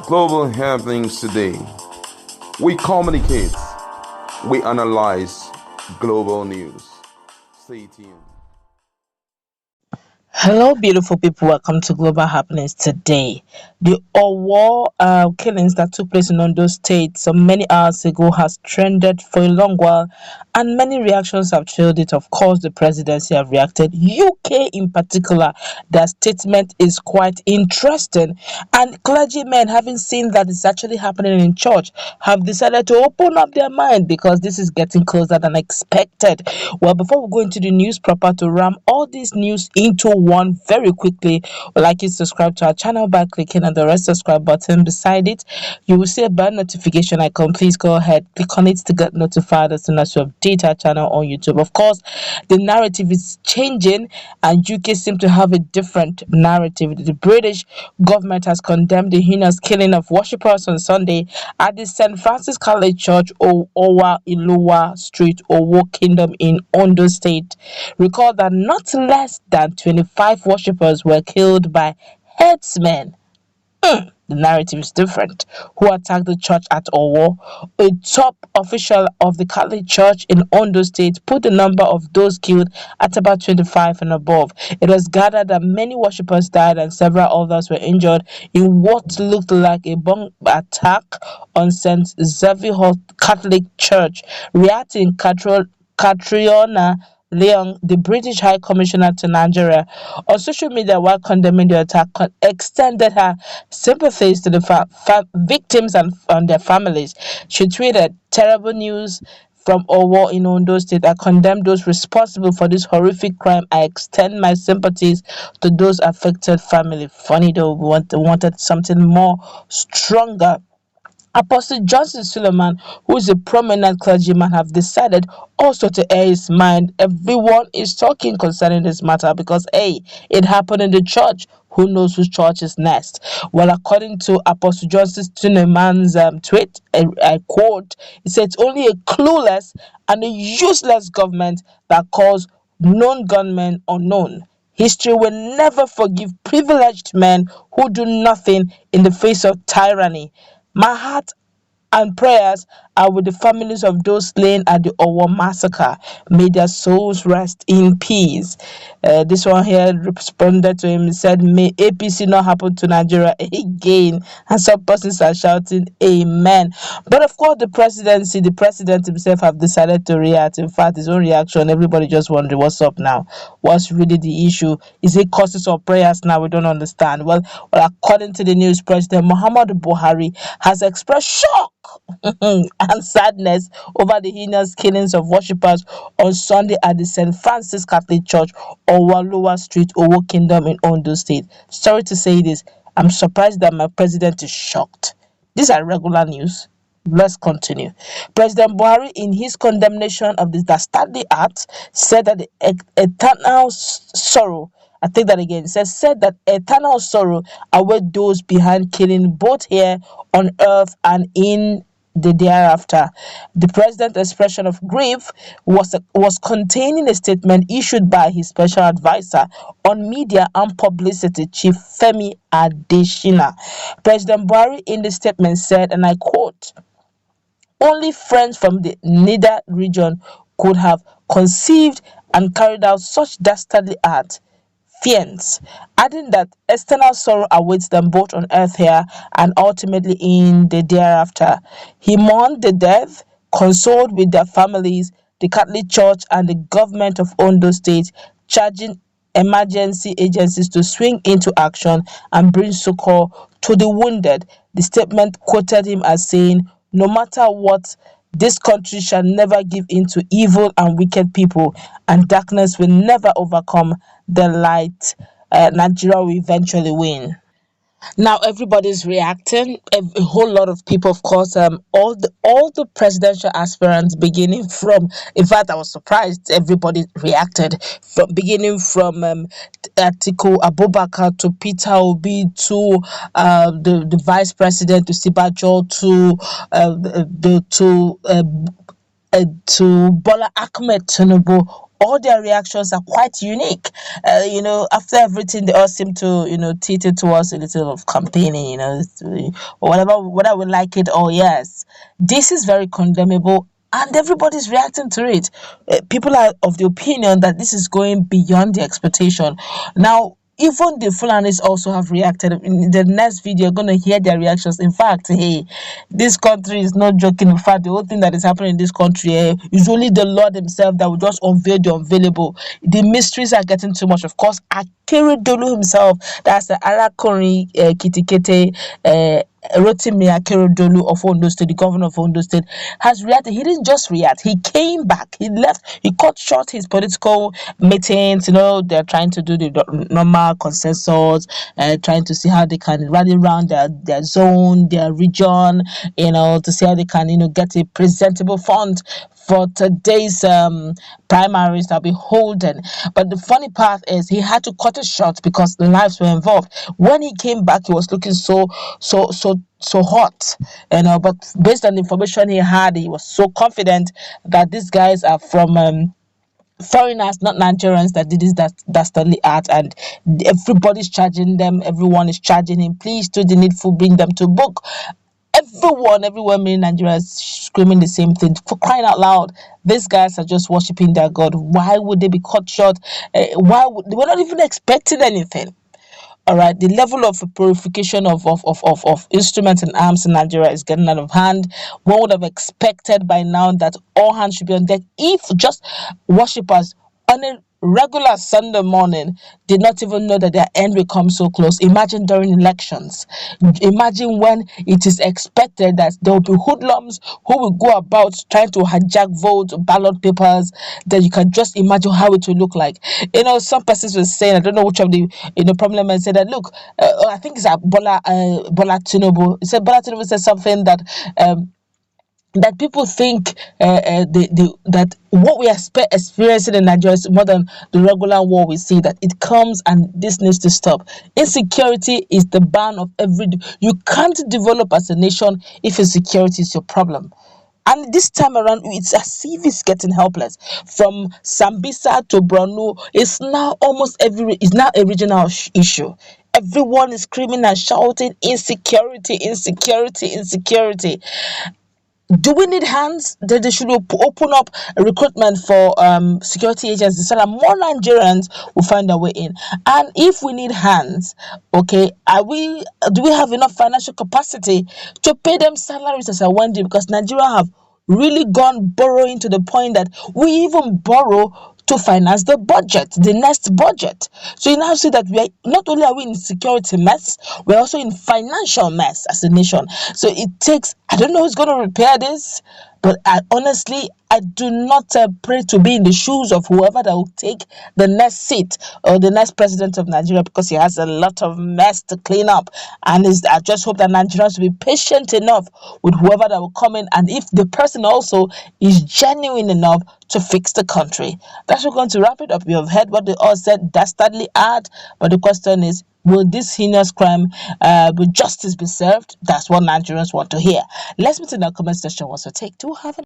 Global happenings today. We communicate, we analyze global news. Stay tuned. Hello, beautiful people. Welcome to Global Happenings today. The Owo killings that took place in Ondo State some many hours ago has trended for a long while, and many reactions have trailed it. Of course, the presidency have reacted. UK, in particular, their statement is quite interesting. And clergymen, having seen that it's actually happening in church, have decided to open up their mind because this is getting closer than expected. Well, before we go into the news proper to ram all these news into one very quickly, we'd like you to subscribe to our channel by clicking on the red subscribe button beside it. You will see a bell notification icon. Please go ahead, click on it to get notified as soon as we update our channel on YouTube. Of course, the narrative is changing, and UK seem to have a different narrative. The British government has condemned the heinous killing of worshippers on Sunday at the St. Francis Catholic Church, Owo Iluwa Street, Owo Kingdom in Ondo State. Recall that not less than 25 worshippers were killed by herdsmen. The narrative is different. Who attacked the church at Owo? A top official of the Catholic Church in Ondo State put the number of those killed at about 25 and above. It was gathered that many worshippers died and several others were injured in what looked like a bomb attack on St. Xavier Catholic Church. Reacting, Catriona Leong, the British High Commissioner to Nigeria, on social media while condemning the attack, extended her sympathies to the victims and their families. She tweeted, "Terrible news from Owo in Ondo State. I condemn those responsible for this horrific crime. I extend my sympathies to those affected family." Funny though, we wanted something more stronger. Apostle Johnson Suleiman, who is a prominent clergyman, have decided also to air his mind. Everyone is talking concerning this matter because, hey, it happened in the church. Who knows whose church is next? Well, according to Apostle Johnson Suleiman's tweet, I quote, he said, "It's only a clueless and a useless government that calls known gunmen unknown. History will never forgive privileged men who do nothing in the face of tyranny. My heart and prayers are with the families of those slain at the Owo massacre. May their souls rest in peace." This one here responded to him and said, "May APC not happen to Nigeria again." And some persons are shouting, "Amen." But of course, the president himself have decided to react. In fact, his own reaction, everybody just wondering what's up now. What's really the issue? Is it causes or prayers now? We don't understand. Well, according to the news, President Muhammadu Buhari has expressed shock and sadness over the heinous killings of worshippers on Sunday at the St. Francis Catholic Church, Owo Street, Owo Kingdom in Ondo State. Sorry to say this, I'm surprised that my president is shocked. These are regular news. Let's continue. President Buhari, in his condemnation of the dastardly act, said that the eternal sorrow, I take that again, said that eternal sorrow await those behind killing both here on earth and in the thereafter. The president's expression of grief was contained in a statement issued by his special advisor on media and publicity, Chief Femi Adesina. President Buhari in the statement said, and I quote, "Only friends from the Nida region could have conceived and carried out such dastardly act," fiends, adding that external sorrow awaits them both on earth here and ultimately in the thereafter. He mourned the death, consoled with their families, the Catholic Church and the government of Ondo State, charging emergency agencies to swing into action and bring succor to the wounded. The statement quoted him as saying, "No matter what, this country shall never give in to evil and wicked people, and darkness will never overcome the light. Nigeria will eventually win." Now everybody's reacting. A whole lot of people, of course. All the presidential aspirants, beginning from. In fact, I was surprised. Everybody reacted from beginning from Atiku Abubakar to Peter Obi to the vice president to Sibajo to to Bola Ahmed Tinubu. all their reactions are quite unique. After everything, they all seem to, teeter towards a little of campaigning, whatever, whether we like it or yes. This is very condemnable. And everybody's reacting to it. People are of the opinion that this is going beyond the expectation. Now, even the Fulanis also have reacted. In the next video, you're going to hear their reactions. In fact, hey, this country is not joking. In fact, the whole thing that is happening in this country is only the Lord himself that will just unveil the unveilable. The mysteries are getting too much. Of course, Akeredolu himself, that's the Arakori Kitikete Rotimi Akeredolu of Ondo State, the governor of Ondo State, has reacted. He didn't just react. He came back. He left. He cut short his political meetings. They're trying to do the normal consensus, trying to see how they can rally around their zone, their region, to see how they can, get a presentable font for today's primaries that'll be holding. But the funny part is he had to cut it short because the lives were involved. When he came back, he was looking so hot, but based on the information he had, he was so confident that these guys are from foreigners, not Nigerians, that did this dastardly act, and everybody's charging them. Everyone is charging him. Please do the needful, bring them to book. Everyone in Nigeria is screaming the same thing. For crying out loud, these guys are just worshiping their God. Why would they be cut short? They were not even expecting anything. All right, the level of purification of instruments and arms in Nigeria is getting out of hand. One would have expected by now that all hands should be on deck. If just worshippers on a regular Sunday morning did not even know that their end will come so close. Imagine during elections. Imagine when it is expected that there will be hoodlums who will go about trying to hijack votes, ballot papers. Then you can just imagine how it will look like. Some persons were saying, I don't know which of the prominent men said that, look, I think it's Bola Tinubu. He said Bola Tinubu said something that people think that what we are experiencing in Nigeria is more than the regular war we see, that it comes and this needs to stop. Insecurity is the ban of you can't develop as a nation if insecurity is your problem. And this time around, it's as if it's getting helpless. From Sambisa to Borno, it's now it's now a regional issue. Everyone is screaming and shouting insecurity, insecurity, insecurity. Do we need hands? That they should open up recruitment for security agencies so that more Nigerians will find their way in. And if we need hands, okay, do we have enough financial capacity to pay them salaries as I went in? Because Nigeria have really gone borrowing to the point that we even borrow to finance the budget, the next budget. So you now see that not only are we in security mess, we're also in financial mess as a nation. So it takes, I don't know who's going to repair this, but I do not pray to be in the shoes of whoever that will take the next seat or the next president of Nigeria, because he has a lot of mess to clean up. And I just hope that Nigerians will be patient enough with whoever that will come in, and if the person also is genuine enough to fix the country. That's what we're going to wrap it up. You have heard what they all said, dastardly hard, but the question is, will this heinous crime, will justice be served? That's what Nigerians want to hear. Let's meet in the comment section. What's your take? Do have